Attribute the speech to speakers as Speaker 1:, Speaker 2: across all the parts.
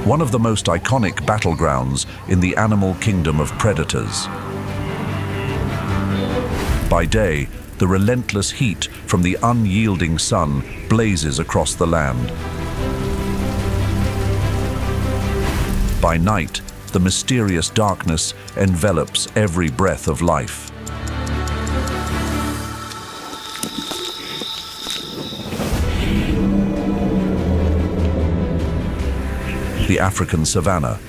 Speaker 1: One of the most iconic battlegrounds in the animal kingdom of predators. By day, the relentless heat from the unyielding sun blazes across the land. By night, the mysterious darkness envelops every breath of life. The African savanna,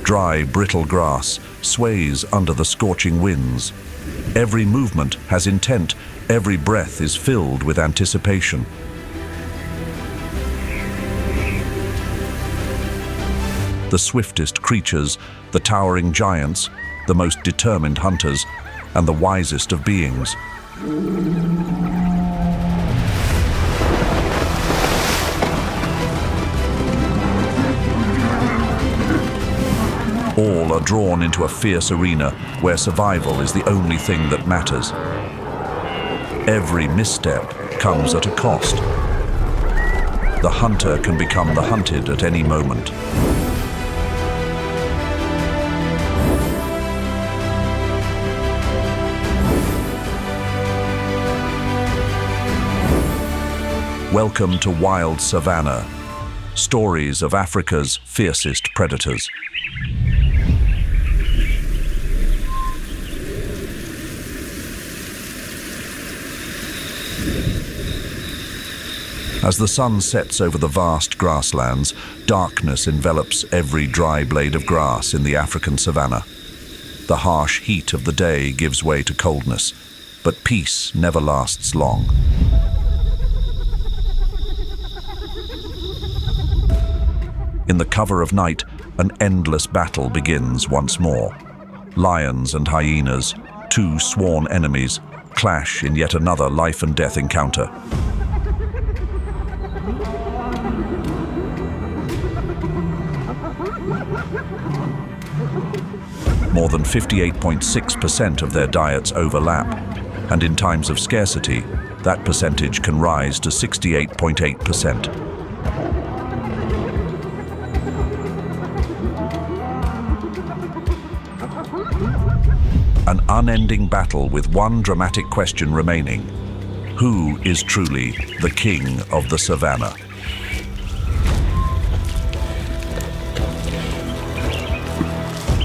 Speaker 1: dry, brittle grass, sways under the scorching winds. Every movement has intent, every breath is filled with anticipation. The swiftest creatures, the towering giants, the most determined hunters, and the wisest of beings. All are drawn into a fierce arena where survival is the only thing that matters. Every misstep comes at a cost. The hunter can become the hunted at any moment. Welcome to Wild Savannah, stories of Africa's fiercest predators. As the sun sets over the vast grasslands, darkness envelops every dry blade of grass in the African savanna. The harsh heat of the day gives way to coldness, but peace never lasts long. In the cover of night, an endless battle begins once more. Lions and hyenas, two sworn enemies, clash in yet another life and death encounter. More than 58.6% of their diets overlap, and in times of scarcity, that percentage can rise to 68.8%. An unending battle with one dramatic question remaining. Who is truly the king of the savannah?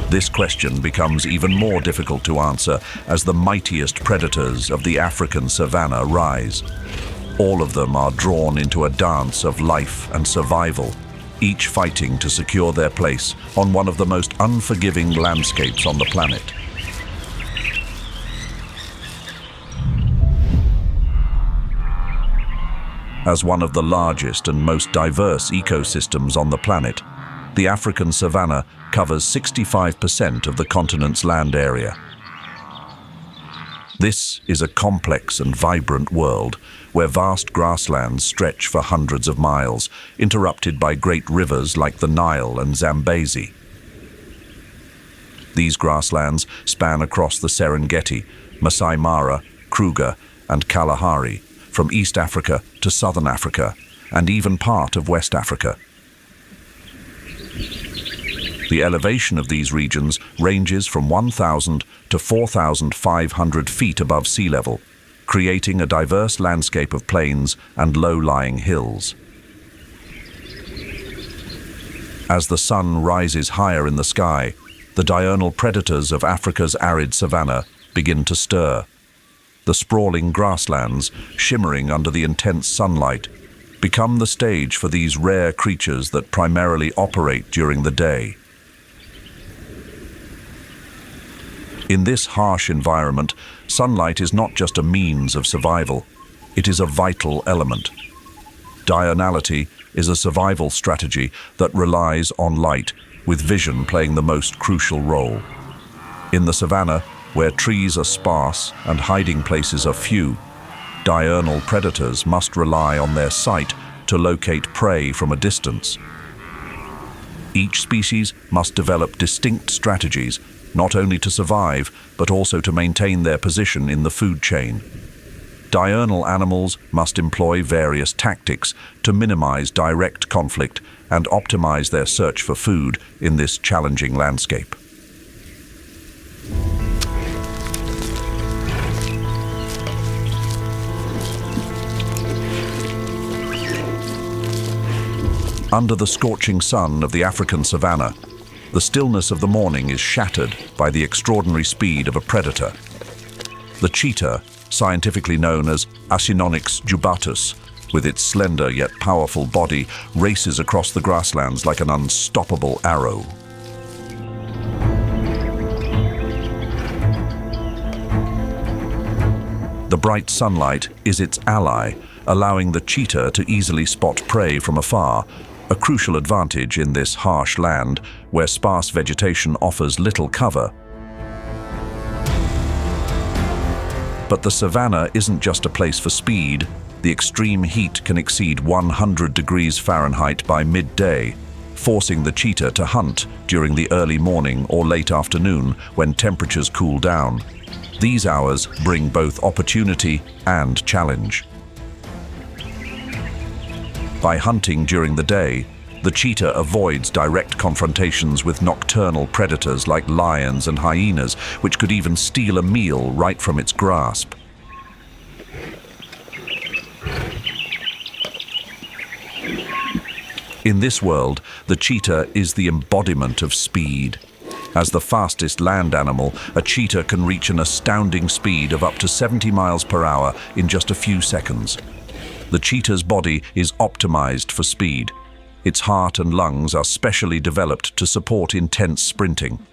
Speaker 1: This question becomes even more difficult to answer as the mightiest predators of the African savanna rise. All of them are drawn into a dance of life and survival, each fighting to secure their place on one of the most unforgiving landscapes on the planet. As one of the largest and most diverse ecosystems on the planet, the African savanna covers 65% of the continent's land area. This is a complex and vibrant world where vast grasslands stretch for hundreds of miles, interrupted by great rivers like the Nile and Zambezi. These grasslands span across the Serengeti, Masai Mara, Kruger, and Kalahari, from East Africa to Southern Africa, and even part of West Africa. The elevation of these regions ranges from 1,000 to 4,500 feet above sea level, creating a diverse landscape of plains and low-lying hills. As the sun rises higher in the sky, the diurnal predators of Africa's arid savanna begin to stir. The sprawling grasslands, shimmering under the intense sunlight, become the stage for these rare creatures that primarily operate during the day. In this harsh environment, sunlight is not just a means of survival, it is a vital element. Diurnality is a survival strategy that relies on light, with vision playing the most crucial role. In the savanna, where trees are sparse and hiding places are few, diurnal predators must rely on their sight to locate prey from a distance. Each species must develop distinct strategies, not only to survive, but also to maintain their position in the food chain. Diurnal animals must employ various tactics to minimize direct conflict and optimize their search for food in this challenging landscape. Under the scorching sun of the African savanna, the stillness of the morning is shattered by the extraordinary speed of a predator. The cheetah, scientifically known as Acinonyx jubatus, with its slender yet powerful body, races across the grasslands like an unstoppable arrow. The bright sunlight is its ally, allowing the cheetah to easily spot prey from afar, a crucial advantage in this harsh land where sparse vegetation offers little cover. But the savanna isn't just a place for speed. The extreme heat can exceed 100 degrees Fahrenheit by midday, forcing the cheetah to hunt during the early morning or late afternoon when temperatures cool down. These hours bring both opportunity and challenge. By hunting during the day, the cheetah avoids direct confrontations with nocturnal predators like lions and hyenas, which could even steal a meal right from its grasp. In this world, the cheetah is the embodiment of speed. As the fastest land animal, a cheetah can reach an astounding speed of up to 70 miles per hour in just a few seconds. The cheetah's body is optimized for speed. Its heart and lungs are specially developed to support intense sprinting.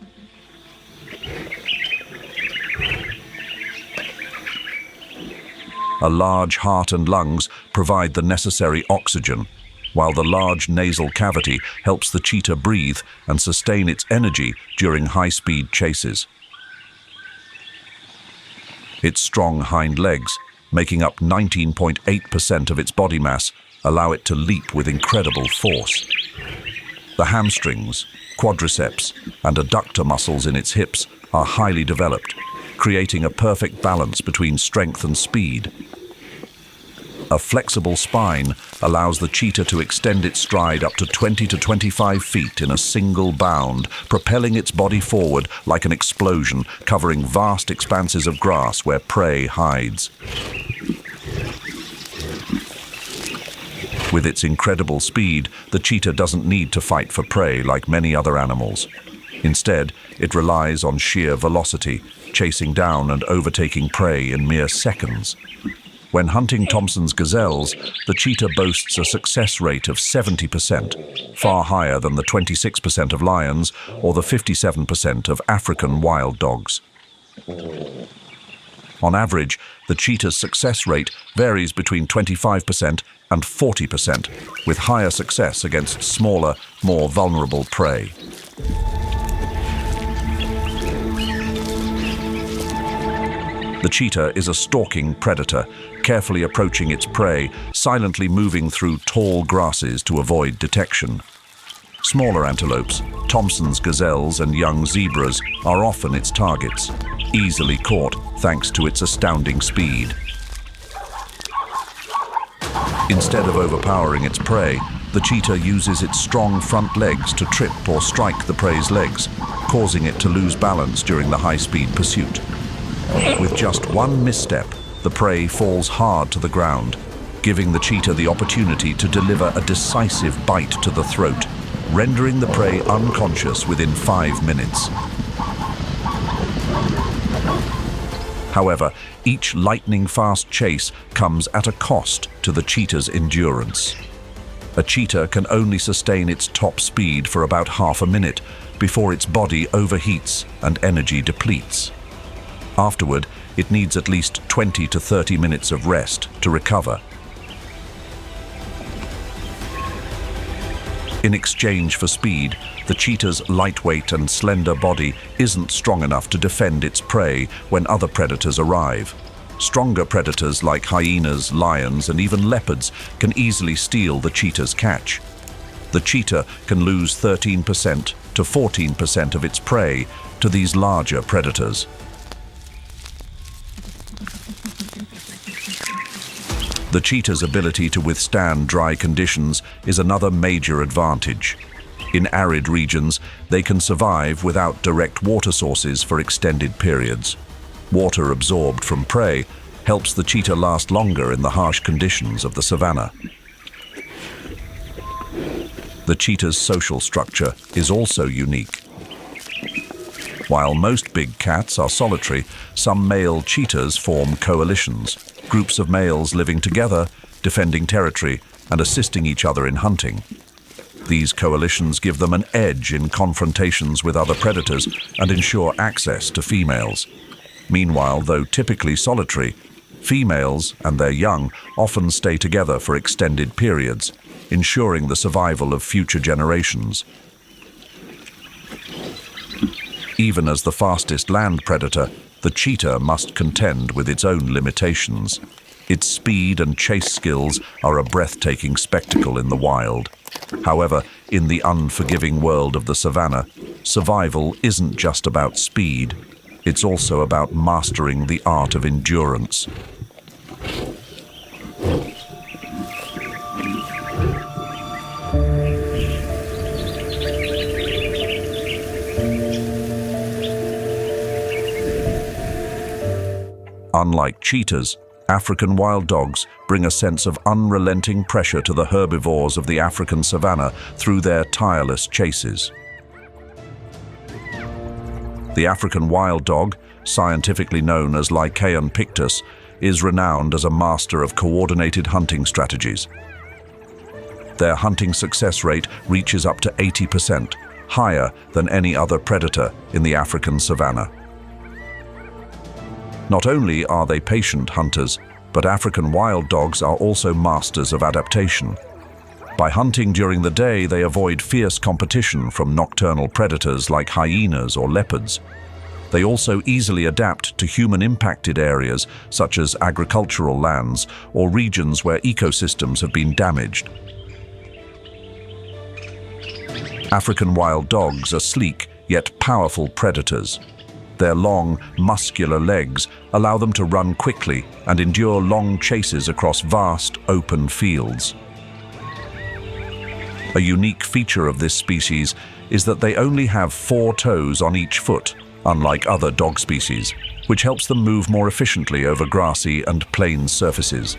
Speaker 1: A large heart and lungs provide the necessary oxygen, while the large nasal cavity helps the cheetah breathe and sustain its energy during high-speed chases. Its strong hind legs, making up 19.8% of its body mass, allow it to leap with incredible force. The hamstrings, quadriceps, and adductor muscles in its hips are highly developed, creating a perfect balance between strength and speed. A flexible spine allows the cheetah to extend its stride up to 20 to 25 feet in a single bound, propelling its body forward like an explosion, covering vast expanses of grass where prey hides. With its incredible speed, the cheetah doesn't need to fight for prey like many other animals. Instead, it relies on sheer velocity, chasing down and overtaking prey in mere seconds. When hunting Thomson's gazelles, the cheetah boasts a success rate of 70%, far higher than the 26% of lions or the 57% of African wild dogs. On average, the cheetah's success rate varies between 25% and 40%, with higher success against smaller, more vulnerable prey. The cheetah is a stalking predator, carefully approaching its prey, silently moving through tall grasses to avoid detection. Smaller antelopes, Thomson's gazelles and young zebras are often its targets, easily caught thanks to its astounding speed. Instead of overpowering its prey, the cheetah uses its strong front legs to trip or strike the prey's legs, causing it to lose balance during the high-speed pursuit. With just one misstep, the prey falls hard to the ground, giving the cheetah the opportunity to deliver a decisive bite to the throat, rendering the prey unconscious within 5 minutes. However, each lightning-fast chase comes at a cost to the cheetah's endurance. A cheetah can only sustain its top speed for about half a minute before its body overheats and energy depletes. Afterward, it needs at least 20 to 30 minutes of rest to recover. In exchange for speed, the cheetah's lightweight and slender body isn't strong enough to defend its prey when other predators arrive. Stronger predators like hyenas, lions, and even leopards can easily steal the cheetah's catch. The cheetah can lose 13% to 14% of its prey to these larger predators. The cheetah's ability to withstand dry conditions is another major advantage. In arid regions, they can survive without direct water sources for extended periods. Water absorbed from prey helps the cheetah last longer in the harsh conditions of the savanna. The cheetah's social structure is also unique. While most big cats are solitary, some male cheetahs form coalitions, groups of males living together, defending territory, and assisting each other in hunting. These coalitions give them an edge in confrontations with other predators and ensure access to females. Meanwhile, though typically solitary, females and their young often stay together for extended periods, ensuring the survival of future generations. Even as the fastest land predator, the cheetah must contend with its own limitations. Its speed and chase skills are a breathtaking spectacle in the wild. However, in the unforgiving world of the savanna, survival isn't just about speed. It's also about mastering the art of endurance. Unlike cheetahs, African wild dogs bring a sense of unrelenting pressure to the herbivores of the African savanna through their tireless chases. The African wild dog, scientifically known as Lycaon pictus, is renowned as a master of coordinated hunting strategies. Their hunting success rate reaches up to 80%, higher than any other predator in the African savanna. Not only are they patient hunters, but African wild dogs are also masters of adaptation. By hunting during the day, they avoid fierce competition from nocturnal predators like hyenas or leopards. They also easily adapt to human-impacted areas such as agricultural lands or regions where ecosystems have been damaged. African wild dogs are sleek yet powerful predators. Their long, muscular legs allow them to run quickly and endure long chases across vast, open fields. A unique feature of this species is that they only have 4 toes on each foot, unlike other dog species, which helps them move more efficiently over grassy and plain surfaces.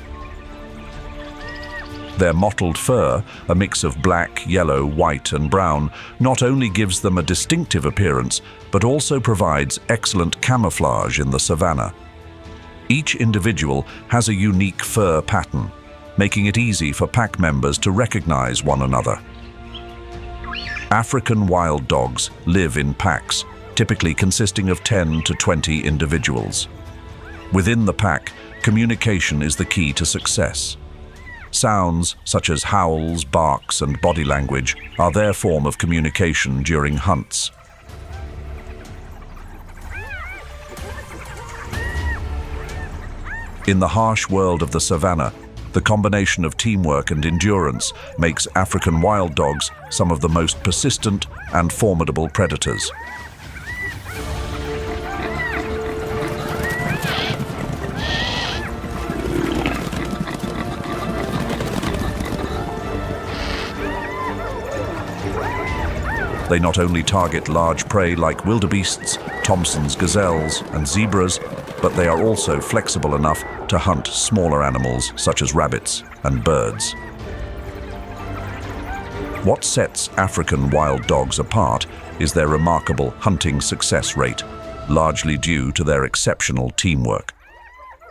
Speaker 1: Their mottled fur, a mix of black, yellow, white, and brown, not only gives them a distinctive appearance, but also provides excellent camouflage in the savanna. Each individual has a unique fur pattern, making it easy for pack members to recognize one another. African wild dogs live in packs, typically consisting of 10 to 20 individuals. Within the pack, communication is the key to success. Sounds such as howls, barks, and body language are their form of communication during hunts. In the harsh world of the savanna, the combination of teamwork and endurance makes African wild dogs some of the most persistent and formidable predators. They not only target large prey like wildebeests, Thompson's gazelles, and zebras, but they are also flexible enough to hunt smaller animals such as rabbits and birds. What sets African wild dogs apart is their remarkable hunting success rate, largely due to their exceptional teamwork.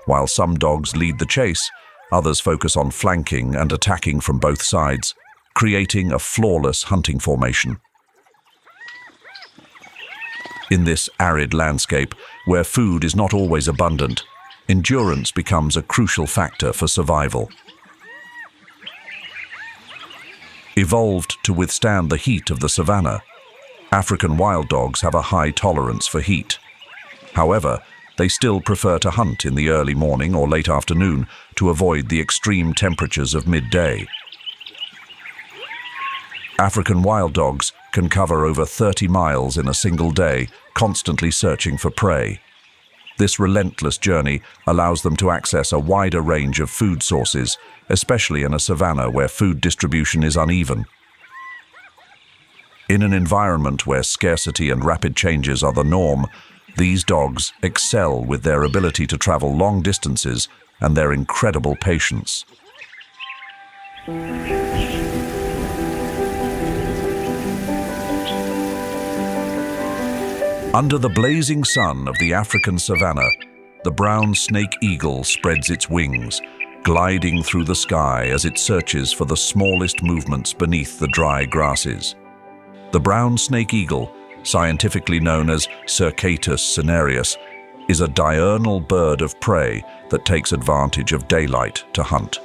Speaker 1: While some dogs lead the chase, others focus on flanking and attacking from both sides, creating a flawless hunting formation. In this arid landscape, where food is not always abundant, endurance becomes a crucial factor for survival. Evolved to withstand the heat of the savanna, African wild dogs have a high tolerance for heat. However, they still prefer to hunt in the early morning or late afternoon to avoid the extreme temperatures of midday. African wild dogs can cover over 30 miles in a single day, constantly searching for prey. This relentless journey allows them to access a wider range of food sources, especially in a savanna where food distribution is uneven. In an environment where scarcity and rapid changes are the norm, these dogs excel with their ability to travel long distances and their incredible patience. Under the blazing sun of the African savanna, the brown snake eagle spreads its wings, gliding through the sky as it searches for the smallest movements beneath the dry grasses. The brown snake eagle, scientifically known as Circatus cinereus, is a diurnal bird of prey that takes advantage of daylight to hunt.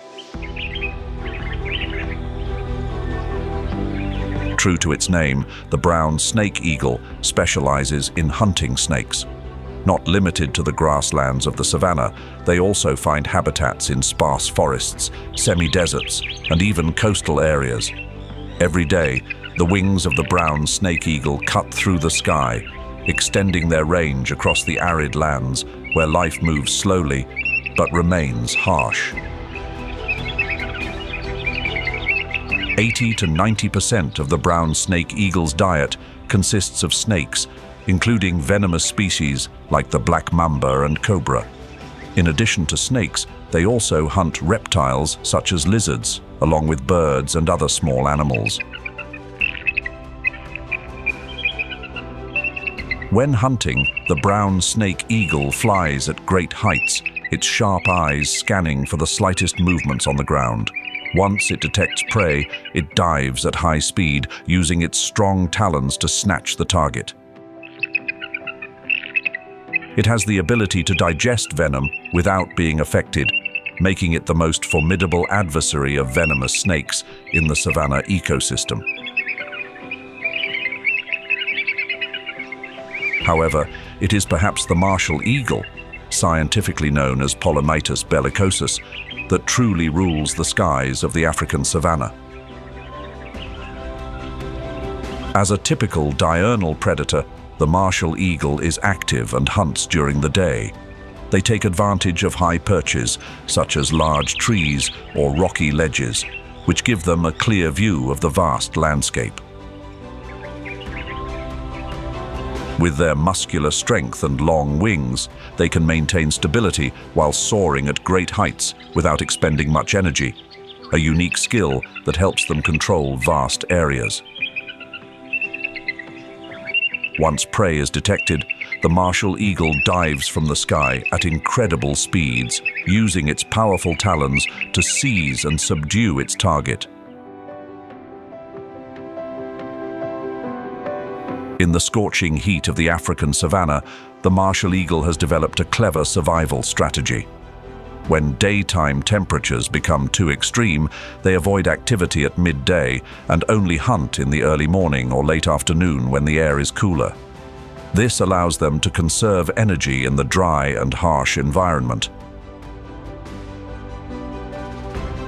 Speaker 1: True to its name, the brown snake eagle specializes in hunting snakes. Not limited to the grasslands of the savanna, they also find habitats in sparse forests, semi-deserts, and even coastal areas. Every day, the wings of the brown snake eagle cut through the sky, extending their range across the arid lands where life moves slowly but remains harsh. 80 to 90% of the brown snake eagle's diet consists of snakes, including venomous species like the black mamba and cobra. In addition to snakes, they also hunt reptiles such as lizards, along with birds and other small animals. When hunting, the brown snake eagle flies at great heights, its sharp eyes scanning for the slightest movements on the ground. Once it detects prey, it dives at high speed, using its strong talons to snatch the target. It has the ability to digest venom without being affected, making it the most formidable adversary of venomous snakes in the savanna ecosystem. However, it is perhaps the martial eagle, scientifically known as Polymaetus bellicosus, that truly rules the skies of the African savanna. As a typical diurnal predator, the martial eagle is active and hunts during the day. They take advantage of high perches, such as large trees or rocky ledges, which give them a clear view of the vast landscape. With their muscular strength and long wings, they can maintain stability while soaring at great heights without expending much energy, a unique skill that helps them control vast areas. Once prey is detected, the martial eagle dives from the sky at incredible speeds, using its powerful talons to seize and subdue its target. In the scorching heat of the African savanna, the martial eagle has developed a clever survival strategy. When daytime temperatures become too extreme, they avoid activity at midday and only hunt in the early morning or late afternoon when the air is cooler. This allows them to conserve energy in the dry and harsh environment.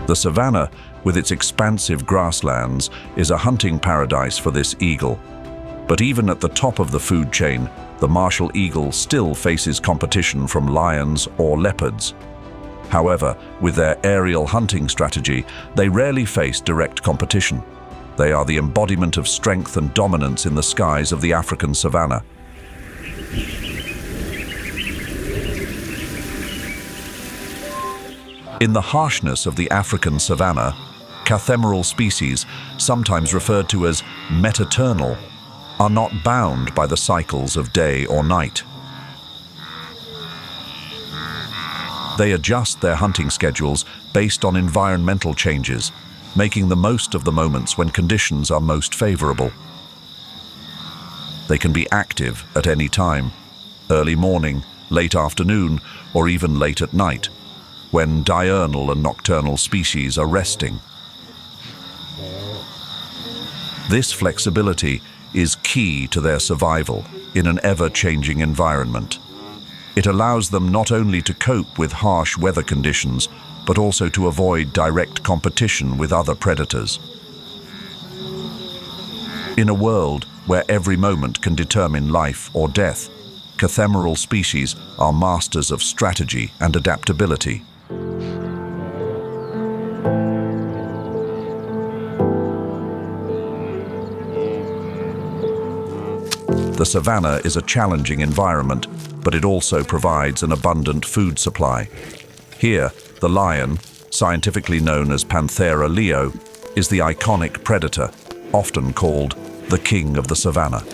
Speaker 1: The savanna, with its expansive grasslands, is a hunting paradise for this eagle. But even at the top of the food chain, the martial eagle still faces competition from lions or leopards. However, with their aerial hunting strategy, they rarely face direct competition. They are the embodiment of strength and dominance in the skies of the African savanna. In the harshness of the African savanna, cathemeral species, sometimes referred to as metaternal, are not bound by the cycles of day or night. They adjust their hunting schedules based on environmental changes, making the most of the moments when conditions are most favorable. They can be active at any time, early morning, late afternoon, or even late at night, when diurnal and nocturnal species are resting. This flexibility is key to their survival in an ever-changing environment. It allows them not only to cope with harsh weather conditions, but also to avoid direct competition with other predators. In a world where every moment can determine life or death, Cathemeral species are masters of strategy and adaptability. The savanna is a challenging environment, but it also provides an abundant food supply. Here, the lion, scientifically known as Panthera leo, is the iconic predator, often called the king of the savanna.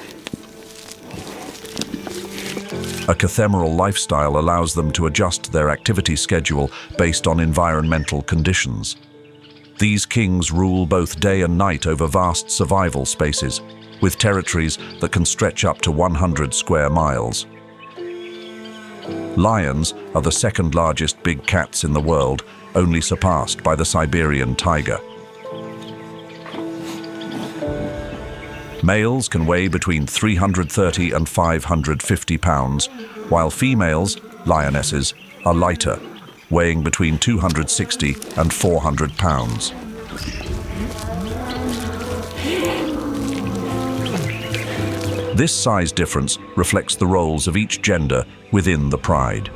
Speaker 1: A cathemeral lifestyle allows them to adjust their activity schedule based on environmental conditions. These kings rule both day and night over vast survival spaces, with territories that can stretch up to 100 square miles. Lions are the second largest big cats in the world, only surpassed by the Siberian tiger. Males can weigh between 330 and 550 pounds, while females, lionesses, are lighter, weighing between 260 and 400 pounds. This size difference reflects the roles of each gender within the pride.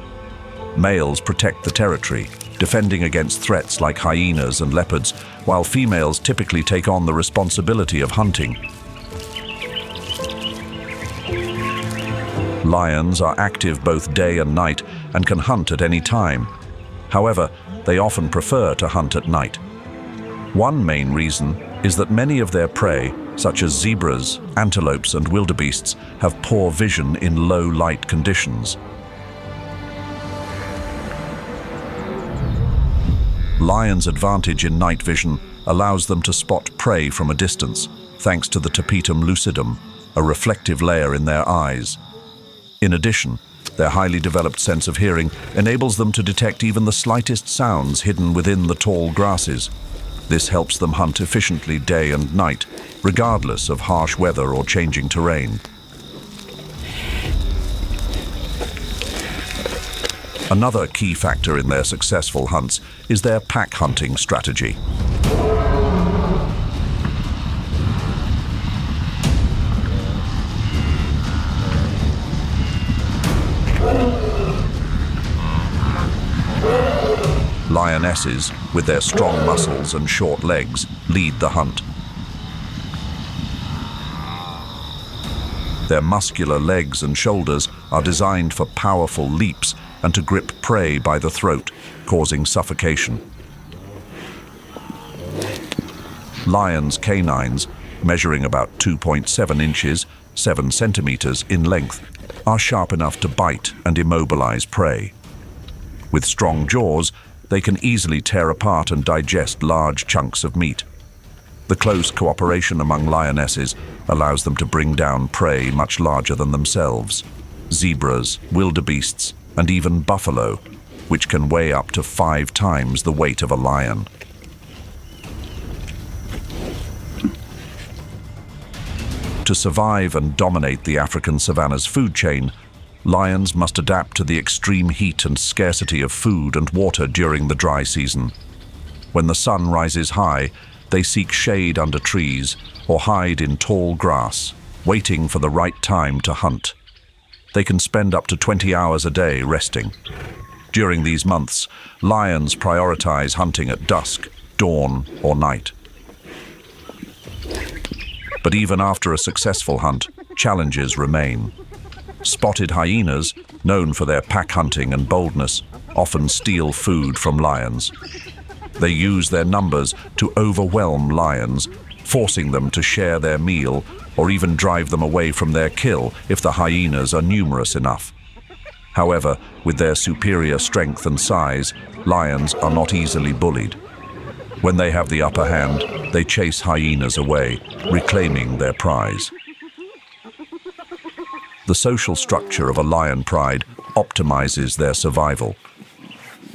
Speaker 1: Males protect the territory, defending against threats like hyenas and leopards, while females typically take on the responsibility of hunting. Lions are active both day and night and can hunt at any time. However, they often prefer to hunt at night. One main reason is that many of their prey, such as zebras, antelopes, and wildebeests, have poor vision in low light conditions. Lions' advantage in night vision allows them to spot prey from a distance, thanks to the tapetum lucidum, a reflective layer in their eyes. In addition, their highly developed sense of hearing enables them to detect even the slightest sounds hidden within the tall grasses. This helps them hunt efficiently day and night, regardless of harsh weather or changing terrain. Another key factor in their successful hunts is their pack hunting strategy. Lionesses, with their strong muscles and short legs, lead the hunt. Their muscular legs and shoulders are designed for powerful leaps and to grip prey by the throat, causing suffocation. Lions' canines, measuring about 2.7 inches, 7 centimeters in length, are sharp enough to bite and immobilize prey. With strong jaws, they can easily tear apart and digest large chunks of meat. The close cooperation among lionesses allows them to bring down prey much larger than themselves: zebras, wildebeests, and even buffalo, which can weigh up to 5 times the weight of a lion. To survive and dominate the African savanna's food chain, lions must adapt to the extreme heat and scarcity of food and water during the dry season. When the sun rises high, they seek shade under trees or hide in tall grass, waiting for the right time to hunt. They can spend up to 20 hours a day resting. During these months, lions prioritize hunting at dusk, dawn, or night. But even after a successful hunt, challenges remain. Spotted hyenas, known for their pack hunting and boldness, often steal food from lions. They use their numbers to overwhelm lions, forcing them to share their meal or even drive them away from their kill if the hyenas are numerous enough. However, with their superior strength and size, lions are not easily bullied. When they have the upper hand, they chase hyenas away, reclaiming their prize. The social structure of a lion pride optimizes their survival.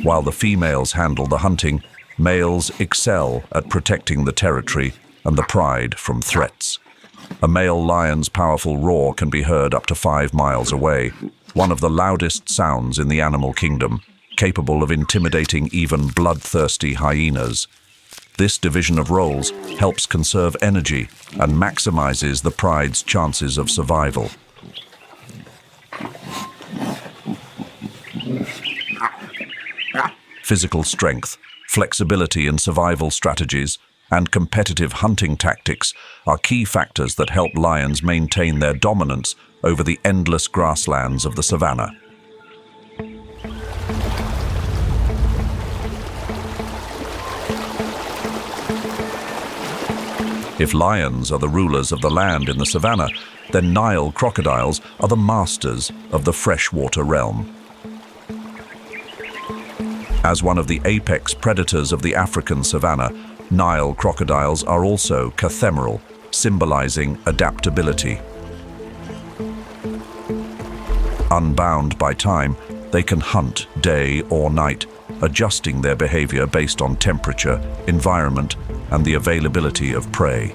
Speaker 1: While the females handle the hunting, males excel at protecting the territory and the pride from threats. A male lion's powerful roar can be heard up to 5 miles away, one of the loudest sounds in the animal kingdom, capable of intimidating even bloodthirsty hyenas. This division of roles helps conserve energy and maximizes the pride's chances of survival. physical strength, flexibility in survival strategies, and competitive hunting tactics are key factors that help lions maintain their dominance over the endless grasslands of the savanna. If lions are the rulers of the land in the savanna, then Nile crocodiles are the masters of the freshwater realm. As one of the apex predators of the African savanna, Nile crocodiles are also cathemeral, symbolizing adaptability. Unbound by time, they can hunt day or night, adjusting their behavior based on temperature, environment, and the availability of prey.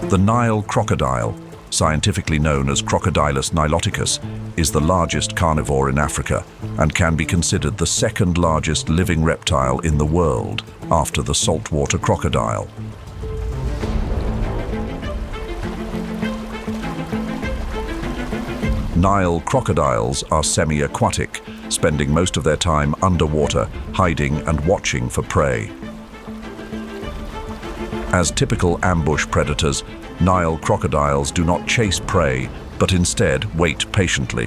Speaker 1: The Nile crocodile, scientifically known as Crocodilus niloticus, is the largest carnivore in Africa and can be considered the second largest living reptile in the world after the saltwater crocodile. Nile crocodiles are semi-aquatic, spending most of their time underwater, hiding and watching for prey. As typical ambush predators, Nile crocodiles do not chase prey, but instead wait patiently.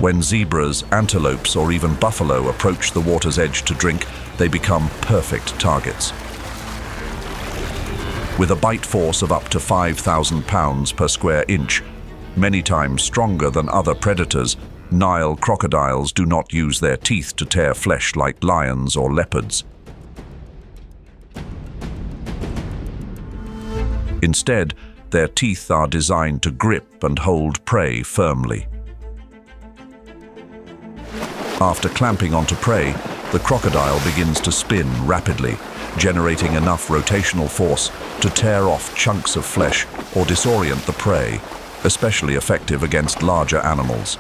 Speaker 1: When zebras, antelopes, or even buffalo approach the water's edge to drink, they become perfect targets. With a bite force of up to 5,000 pounds per square inch, many times stronger than other predators, Nile crocodiles do not use their teeth to tear flesh like lions or leopards. Instead, their teeth are designed to grip and hold prey firmly. After clamping onto prey, the crocodile begins to spin rapidly, generating enough rotational force to tear off chunks of flesh or disorient the prey, especially effective against larger animals.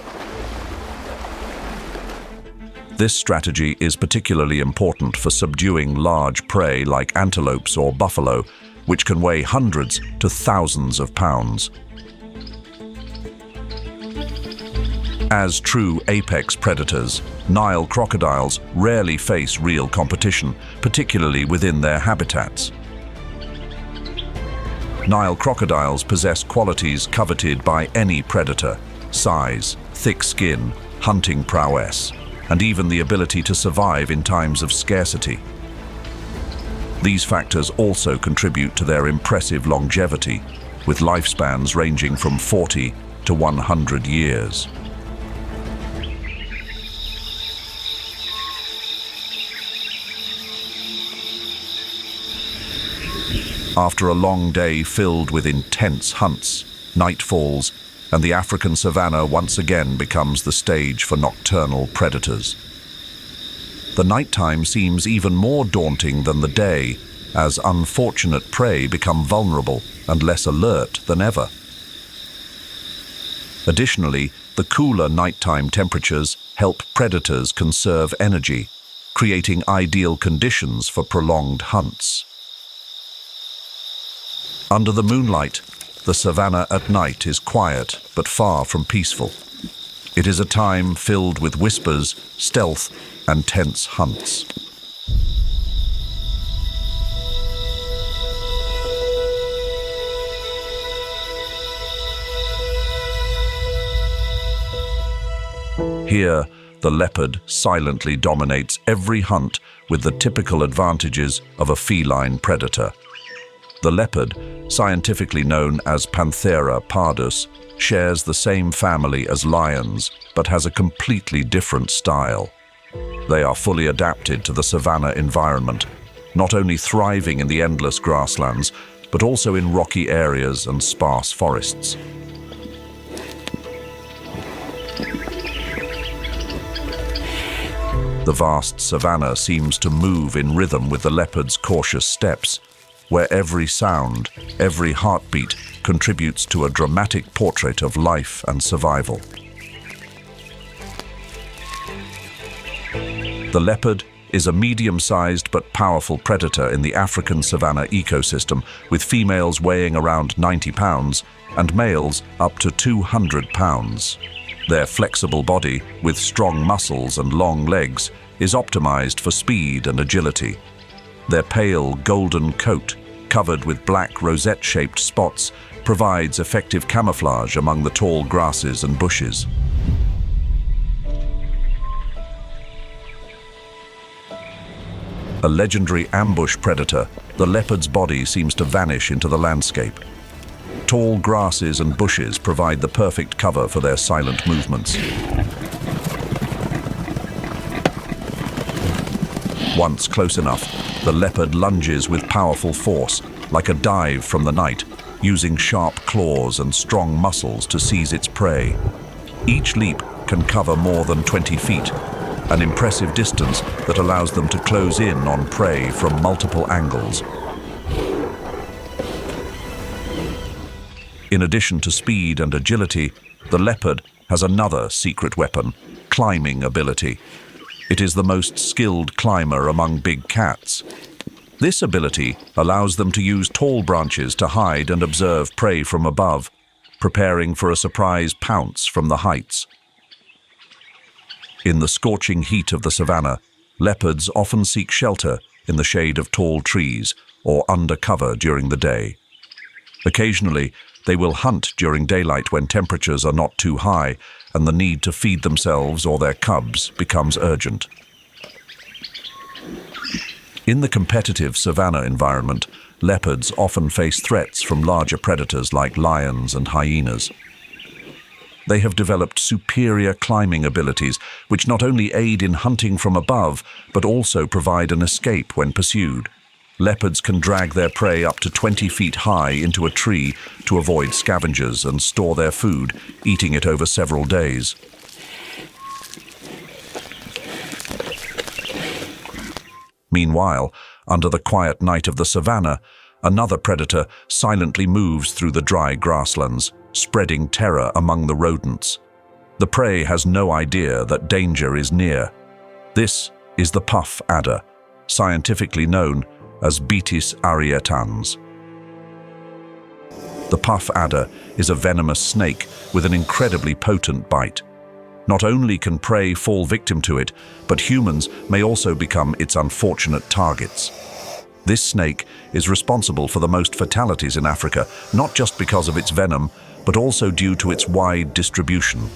Speaker 1: This strategy is particularly important for subduing large prey like antelopes or buffalo, which can weigh hundreds to thousands of pounds. As true apex predators, Nile crocodiles rarely face real competition, particularly within their habitats. Nile crocodiles possess qualities coveted by any predator: size, thick skin, hunting prowess, and even the ability to survive in times of scarcity. These factors also contribute to their impressive longevity, with lifespans ranging from 40 to 100 years. After a long day filled with intense hunts, night falls, and the African savanna once again becomes the stage for nocturnal predators. The nighttime seems even more daunting than the day, as unfortunate prey become vulnerable and less alert than ever. Additionally, the cooler nighttime temperatures help predators conserve energy, creating ideal conditions for prolonged hunts. Under the moonlight, the savanna at night is quiet but far from peaceful. It is a time filled with whispers, stealth, and tense hunts. Here, the leopard silently dominates every hunt with the typical advantages of a feline predator. The leopard, scientifically known as Panthera pardus, shares the same family as lions, but has a completely different style. They are fully adapted to the savanna environment, not only thriving in the endless grasslands, but also in rocky areas and sparse forests. The vast savanna seems to move in rhythm with the leopard's cautious steps, where every sound, every heartbeat contributes to a dramatic portrait of life and survival. The leopard is a medium-sized but powerful predator in the African savanna ecosystem, with females weighing around 90 pounds and males up to 200 pounds. Their flexible body, with strong muscles and long legs, is optimized for speed and agility. Their pale golden coat, covered with black rosette-shaped spots, provides effective camouflage among the tall grasses and bushes. A legendary ambush predator, the leopard's body seems to vanish into the landscape. Tall grasses and bushes provide the perfect cover for their silent movements. Once close enough, the leopard lunges with powerful force, like a dive from the night, using sharp claws and strong muscles to seize its prey. Each leap can cover more than 20 feet, an impressive distance that allows them to close in on prey from multiple angles. In addition to speed and agility, the leopard has another secret weapon, climbing ability. It is the most skilled climber among big cats. This ability allows them to use tall branches to hide and observe prey from above, preparing for a surprise pounce from the heights. In the scorching heat of the savanna, leopards often seek shelter in the shade of tall trees or under cover during the day. Occasionally, they will hunt during daylight when temperatures are not too high and the need to feed themselves or their cubs becomes urgent. In the competitive savanna environment, leopards often face threats from larger predators like lions and hyenas. They have developed superior climbing abilities, which not only aid in hunting from above, but also provide an escape when pursued. Leopards can drag their prey up to 20 feet high into a tree to avoid scavengers and store their food, eating it over several days. Meanwhile, under the quiet night of the savanna, another predator silently moves through the dry grasslands, spreading terror among the rodents. The prey has no idea that danger is near. This is the puff adder, scientifically known as Betis arietans. The puff adder is a venomous snake with an incredibly potent bite. Not only can prey fall victim to it, but humans may also become its unfortunate targets. This snake is responsible for the most fatalities in Africa, not just because of its venom, but also due to its wide distribution.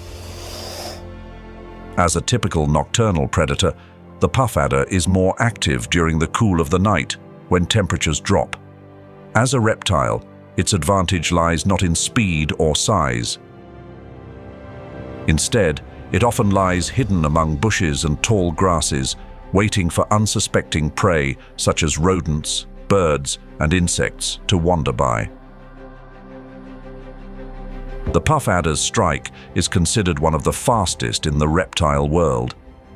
Speaker 1: As a typical nocturnal predator, the puff adder is more active during the cool of the night, when temperatures drop. As a reptile, its advantage lies not in speed or size. Instead, it often lies hidden among bushes and tall grasses, waiting for unsuspecting prey such as rodents, birds, and insects to wander by. The puff adder's strike is considered one of the fastest in the reptile world,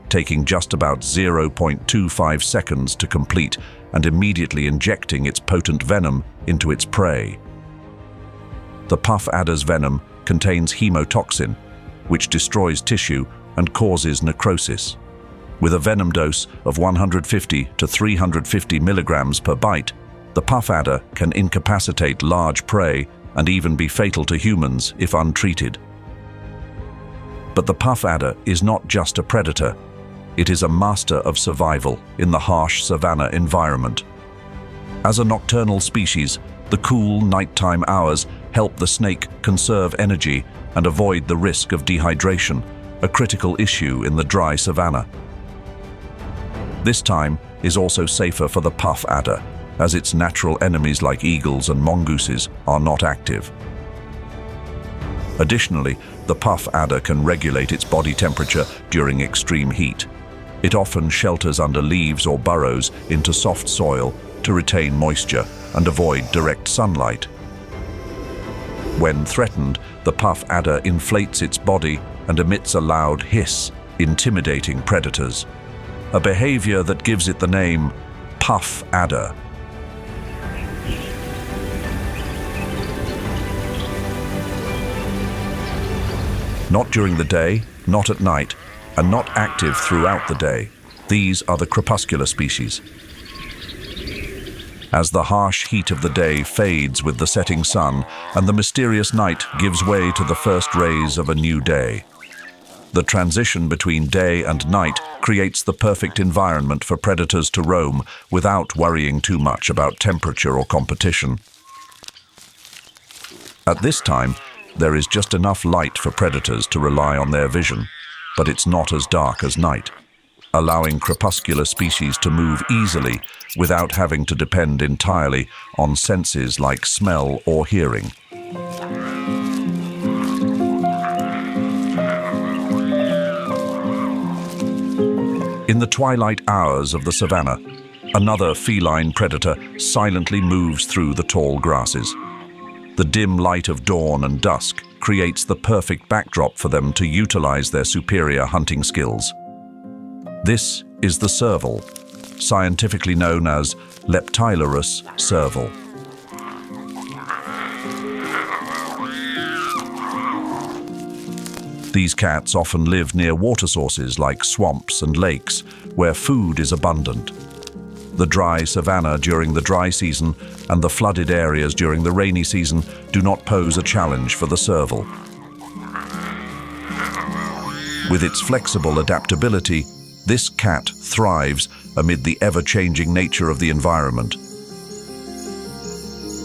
Speaker 1: taking just about 0.25 seconds to complete and immediately injecting its potent venom into its prey. The puff adder's venom contains hemotoxin, which destroys tissue and causes necrosis. With a venom dose of 150 to 350 milligrams per bite, the puff adder can incapacitate large prey and even be fatal to humans if untreated. But the puff adder is not just a predator. It is a master of survival in the harsh savanna environment. As a nocturnal species, the cool nighttime hours help the snake conserve energy and avoid the risk of dehydration, a critical issue in the dry savanna. This time is also safer for the puff adder, as its natural enemies like eagles and mongooses are not active. Additionally, the puff adder can regulate its body temperature during extreme heat. It often shelters under leaves or burrows into soft soil to retain moisture and avoid direct sunlight. When threatened, the puff adder inflates its body and emits a loud hiss, intimidating predators, a behavior that gives it the name puff adder. Not during the day, not at night, and not active throughout the day. These are the crepuscular species. As the harsh heat of the day fades with the setting sun and the mysterious night gives way to the first rays of a new day, the transition between day and night creates the perfect environment for predators to roam without worrying too much about temperature or competition. At this time, there is just enough light for predators to rely on their vision, but it's not as dark as night, allowing crepuscular species to move easily without having to depend entirely on senses like smell or hearing. In the twilight hours of the savanna, another feline predator silently moves through the tall grasses. The dim light of dawn and dusk creates the perfect backdrop for them to utilize their superior hunting skills. This is the serval, scientifically known as Leptilurus serval. These cats often live near water sources like swamps and lakes, where food is abundant. The dry savanna during the dry season and the flooded areas during the rainy season do not pose a challenge for the serval. With its flexible adaptability, this cat thrives amid the ever-changing nature of the environment.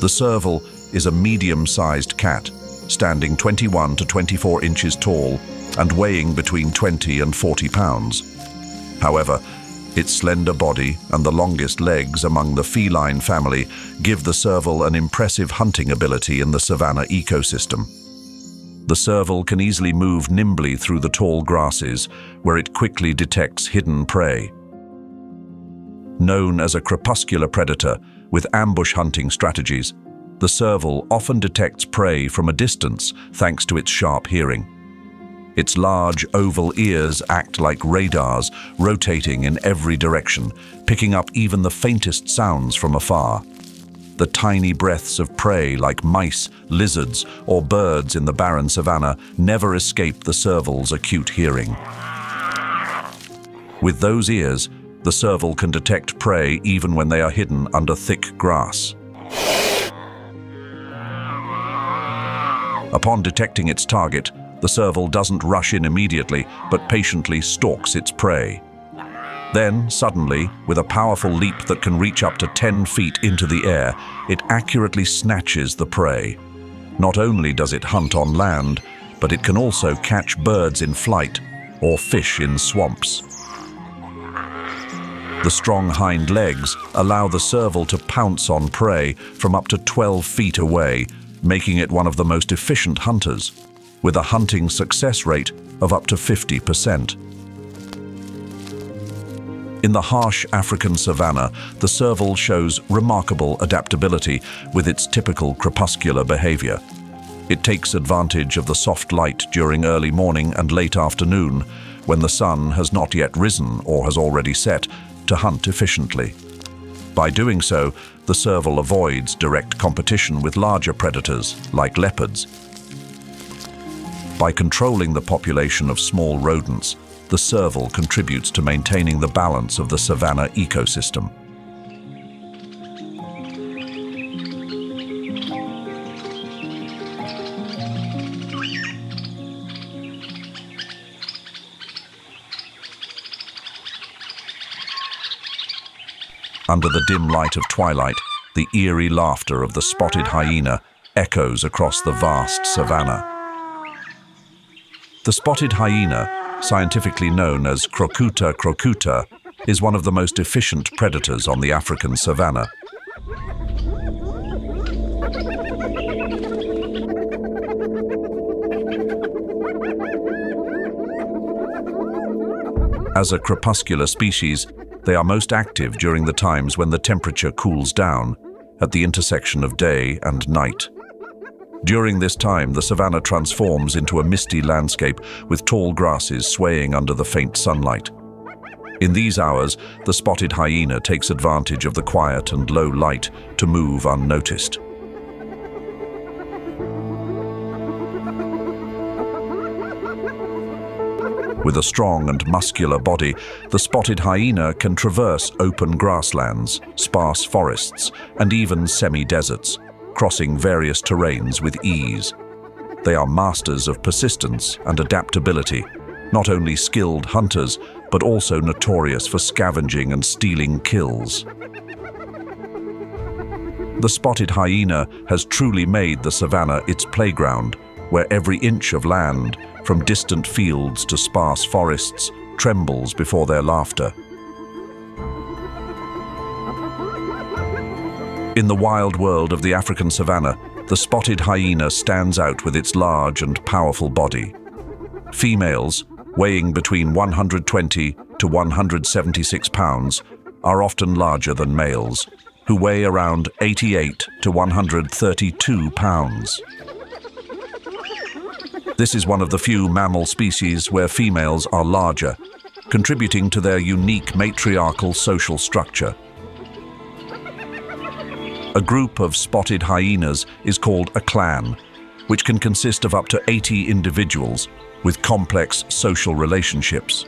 Speaker 1: The serval is a medium-sized cat, standing 21 to 24 inches tall and weighing between 20 and 40 pounds. However, its slender body and the longest legs among the feline family give the serval an impressive hunting ability in the savanna ecosystem. The serval can easily move nimbly through the tall grasses, where it quickly detects hidden prey. Known as a crepuscular predator with ambush hunting strategies, the serval often detects prey from a distance thanks to its sharp hearing. Its large oval ears act like radars, rotating in every direction, picking up even the faintest sounds from afar. The tiny breaths of prey like mice, lizards, or birds in the barren savanna never escape the serval's acute hearing. With those ears, the serval can detect prey even when they are hidden under thick grass. Upon detecting its target, the serval doesn't rush in immediately, but patiently stalks its prey. Then, suddenly, with a powerful leap that can reach up to 10 feet into the air, it accurately snatches the prey. Not only does it hunt on land, but it can also catch birds in flight or fish in swamps. The strong hind legs allow the serval to pounce on prey from up to 12 feet away, making it one of the most efficient hunters, with a hunting success rate of up to 50%. In the harsh African savanna, the serval shows remarkable adaptability with its typical crepuscular behavior. It takes advantage of the soft light during early morning and late afternoon, when the sun has not yet risen or has already set, to hunt efficiently. By doing so, the serval avoids direct competition with larger predators, like leopards. By controlling the population of small rodents, the serval contributes to maintaining the balance of the savanna ecosystem. Under the dim light of twilight, the eerie laughter of the spotted hyena echoes across the vast savanna. The spotted hyena, scientifically known as Crocuta crocuta, is one of the most efficient predators on the African savanna. As a crepuscular species, they are most active during the times when the temperature cools down, at the intersection of day and night. During this time, the savanna transforms into a misty landscape with tall grasses swaying under the faint sunlight. In these hours, the spotted hyena takes advantage of the quiet and low light to move unnoticed. With a strong and muscular body, the spotted hyena can traverse open grasslands, sparse forests, and even semi-deserts, crossing various terrains with ease. They are masters of persistence and adaptability, not only skilled hunters, but also notorious for scavenging and stealing kills. The spotted hyena has truly made the savannah its playground, where every inch of land, from distant fields to sparse forests, trembles before their laughter. In the wild world of the African savannah, the spotted hyena stands out with its large and powerful body. Females, weighing between 120 to 176 pounds, are often larger than males, who weigh around 88 to 132 pounds. This is one of the few mammal species where females are larger, contributing to their unique matriarchal social structure. A group of spotted hyenas is called a clan, which can consist of up to 80 individuals with complex social relationships.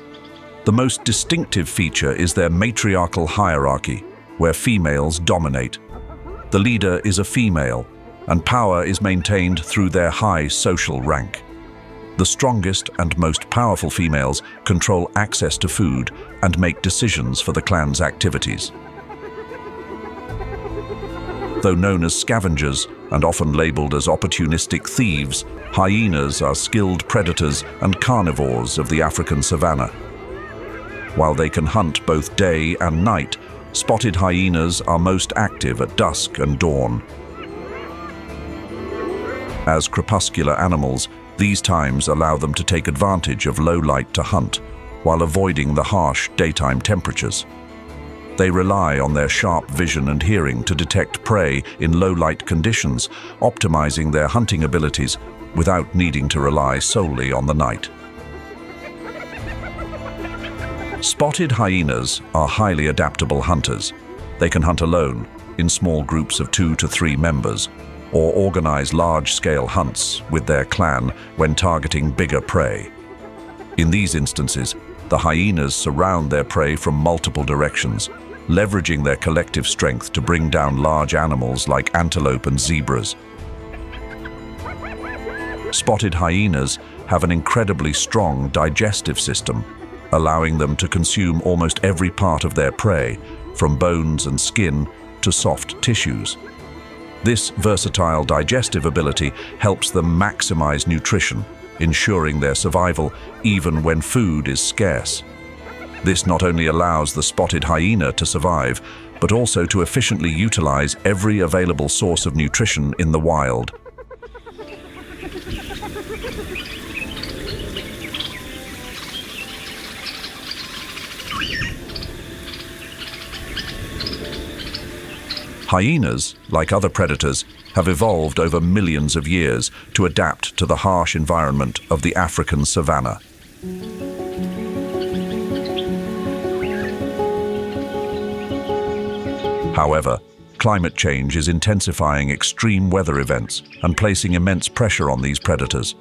Speaker 1: The most distinctive feature is their matriarchal hierarchy, where females dominate. The leader is a female, and power is maintained through their high social rank. The strongest and most powerful females control access to food and make decisions for the clan's activities. Though known as scavengers and often labeled as opportunistic thieves, hyenas are skilled predators and carnivores of the African savannah. While they can hunt both day and night, spotted hyenas are most active at dusk and dawn. As crepuscular animals, these times allow them to take advantage of low light to hunt, while avoiding the harsh daytime temperatures. They rely on their sharp vision and hearing to detect prey in low-light conditions, optimizing their hunting abilities without needing to rely solely on the night. Spotted hyenas are highly adaptable hunters. They can hunt alone, in small groups of 2 to 3 members, or organize large-scale hunts with their clan when targeting bigger prey. In these instances, the hyenas surround their prey from multiple directions, leveraging their collective strength to bring down large animals like antelope and zebras. Spotted hyenas have an incredibly strong digestive system, allowing them to consume almost every part of their prey, from bones and skin to soft tissues. This versatile digestive ability helps them maximize nutrition, ensuring their survival even when food is scarce. This not only allows the spotted hyena to survive, but also to efficiently utilize every available source of nutrition in the wild. Hyenas, like other predators, have evolved over millions of years to adapt to the harsh environment of the African savannah. However, climate change is intensifying extreme weather events and placing immense pressure on these predators.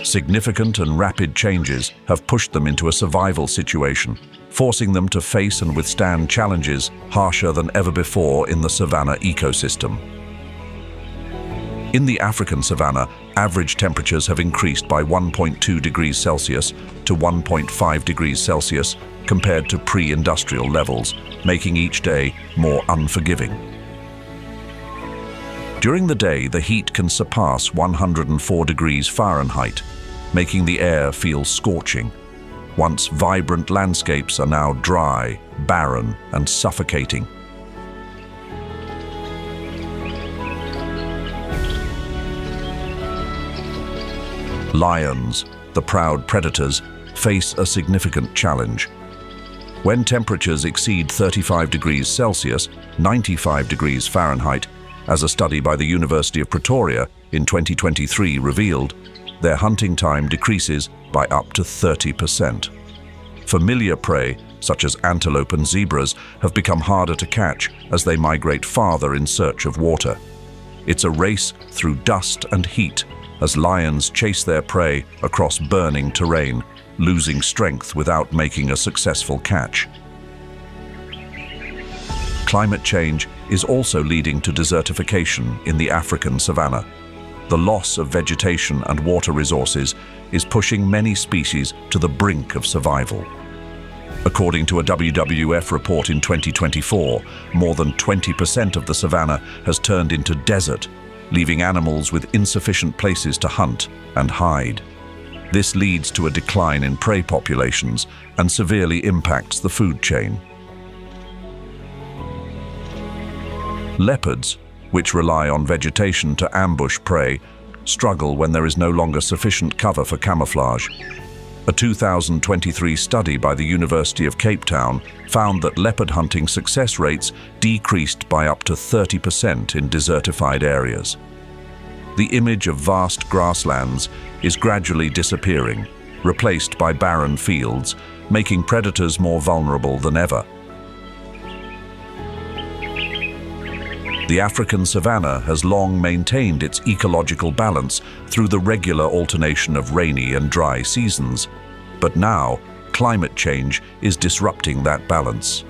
Speaker 1: Significant and rapid changes have pushed them into a survival situation, forcing them to face and withstand challenges harsher than ever before in the savanna ecosystem. In the African savanna, average temperatures have increased by 1.2 degrees Celsius to 1.5 degrees Celsius compared to pre-industrial levels, making each day more unforgiving. During the day, the heat can surpass 104 degrees Fahrenheit, making the air feel scorching. Once vibrant landscapes are now dry, barren, and suffocating. Lions, the proud predators, face a significant challenge. When temperatures exceed 35 degrees Celsius, 95 degrees Fahrenheit, as a study by the University of Pretoria in 2023 revealed, their hunting time decreases by up to 30%. Familiar prey, such as antelope and zebras, have become harder to catch as they migrate farther in search of water. It's a race through dust and heat as lions chase their prey across burning terrain, losing strength without making a successful catch. Climate change is also leading to desertification in the African savanna. The loss of vegetation and water resources is pushing many species to the brink of survival. According to a WWF report in 2024, more than 20% of the savanna has turned into desert, leaving animals with insufficient places to hunt and hide. This leads to a decline in prey populations and severely impacts the food chain. Leopards, which rely on vegetation to ambush prey, struggle when there is no longer sufficient cover for camouflage. A 2023 study by the University of Cape Town found that leopard hunting success rates decreased by up to 30% in desertified areas. The image of vast grasslands is gradually disappearing, replaced by barren fields, making predators more vulnerable than ever. The African savanna has long maintained its ecological balance through the regular alternation of rainy and dry seasons, but now climate change is disrupting that balance.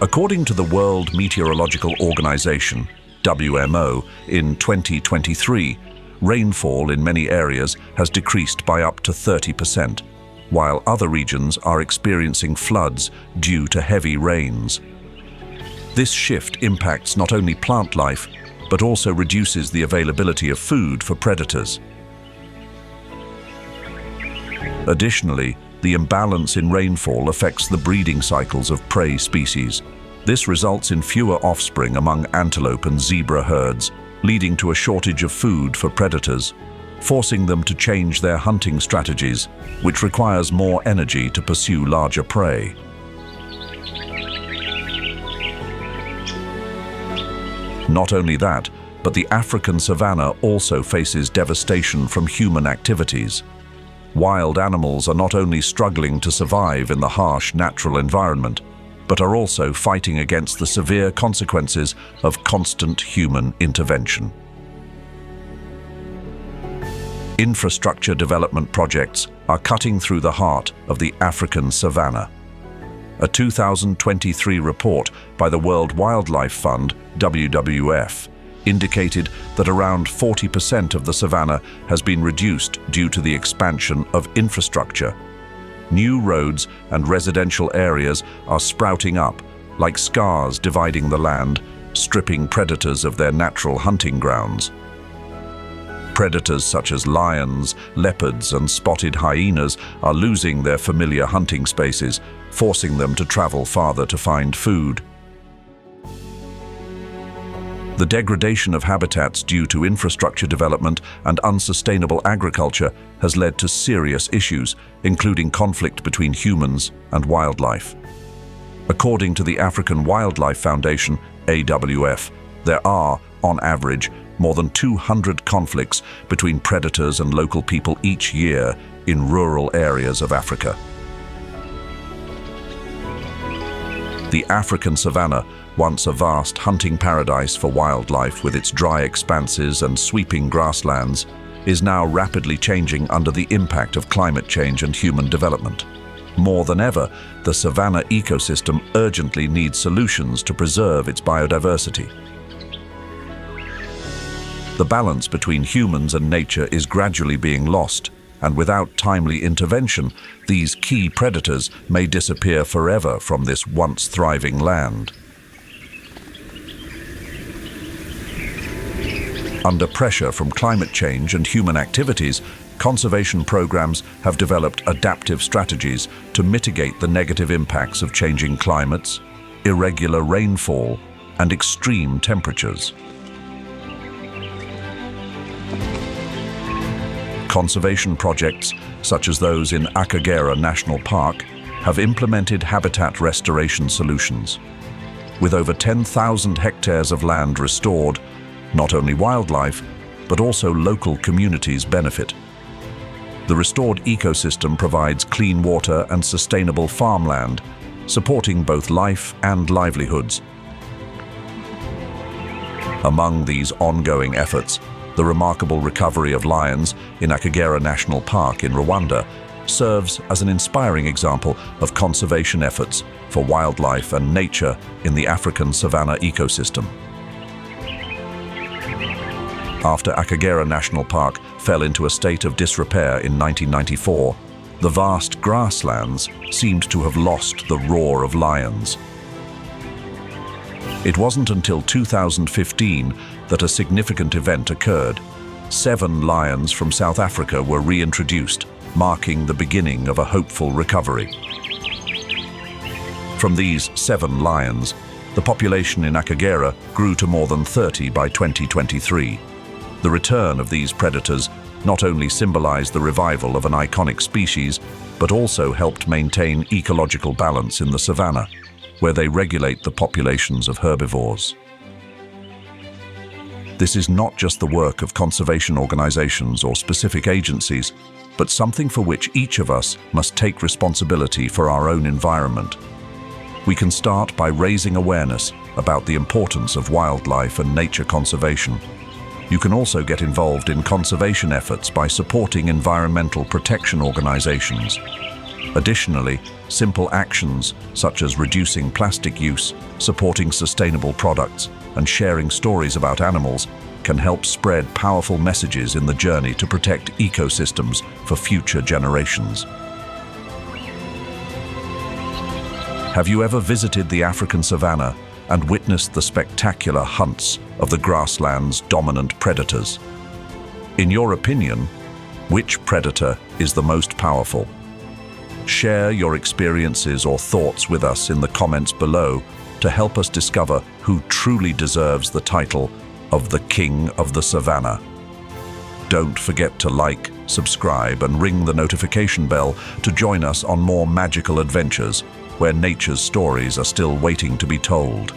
Speaker 1: According to the World Meteorological Organization, WMO, in 2023, rainfall in many areas has decreased by up to 30%, while other regions are experiencing floods due to heavy rains. This shift impacts not only plant life, but also reduces the availability of food for predators. Additionally, the imbalance in rainfall affects the breeding cycles of prey species. This results in fewer offspring among antelope and zebra herds, leading to a shortage of food for predators, forcing them to change their hunting strategies, which requires more energy to pursue larger prey. Not only that, but the African savanna also faces devastation from human activities. Wild animals are not only struggling to survive in the harsh natural environment, but are also fighting against the severe consequences of constant human intervention. Infrastructure development projects are cutting through the heart of the African savanna. A 2023 report by the World Wildlife Fund, WWF, indicated that around 40% of the savanna has been reduced due to the expansion of infrastructure. New roads and residential areas are sprouting up, like scars dividing the land, stripping predators of their natural hunting grounds. Predators such as lions, leopards, and spotted hyenas are losing their familiar hunting spaces, forcing them to travel farther to find food. The degradation of habitats due to infrastructure development and unsustainable agriculture has led to serious issues, including conflict between humans and wildlife. According to the African Wildlife Foundation, AWF, there are, on average, more than 200 conflicts between predators and local people each year in rural areas of Africa. The African savanna, once a vast hunting paradise for wildlife with its dry expanses and sweeping grasslands, is now rapidly changing under the impact of climate change and human development. More than ever, the savanna ecosystem urgently needs solutions to preserve its biodiversity. The balance between humans and nature is gradually being lost, and without timely intervention, these key predators may disappear forever from this once thriving land. Under pressure from climate change and human activities, conservation programs have developed adaptive strategies to mitigate the negative impacts of changing climates, irregular rainfall, and extreme temperatures. Conservation projects, such as those in Akagera National Park, have implemented habitat restoration solutions. With over 10,000 hectares of land restored, not only wildlife, but also local communities benefit. The restored ecosystem provides clean water and sustainable farmland, supporting both life and livelihoods. Among these ongoing efforts, the remarkable recovery of lions in Akagera National Park in Rwanda serves as an inspiring example of conservation efforts for wildlife and nature in the African savanna ecosystem. After Akagera National Park fell into a state of disrepair in 1994, the vast grasslands seemed to have lost the roar of lions. It wasn't until 2015 that a significant event occurred. 7 lions from South Africa were reintroduced, marking the beginning of a hopeful recovery. From these 7 lions, the population in Akagera grew to more than 30 by 2023. The return of these predators not only symbolized the revival of an iconic species, but also helped maintain ecological balance in the savanna, where they regulate the populations of herbivores. This is not just the work of conservation organizations or specific agencies, but something for which each of us must take responsibility for our own environment. We can start by raising awareness about the importance of wildlife and nature conservation. You can also get involved in conservation efforts by supporting environmental protection organizations. Additionally, simple actions such as reducing plastic use, supporting sustainable products, and sharing stories about animals can help spread powerful messages in the journey to protect ecosystems for future generations. Have you ever visited the African savanna and witnessed the spectacular hunts of the grassland's dominant predators? In your opinion, which predator is the most powerful? Share your experiences or thoughts with us in the comments below to help us discover who truly deserves the title of the King of the Savannah. Don't forget to like, subscribe, and ring the notification bell to join us on more magical adventures where nature's stories are still waiting to be told.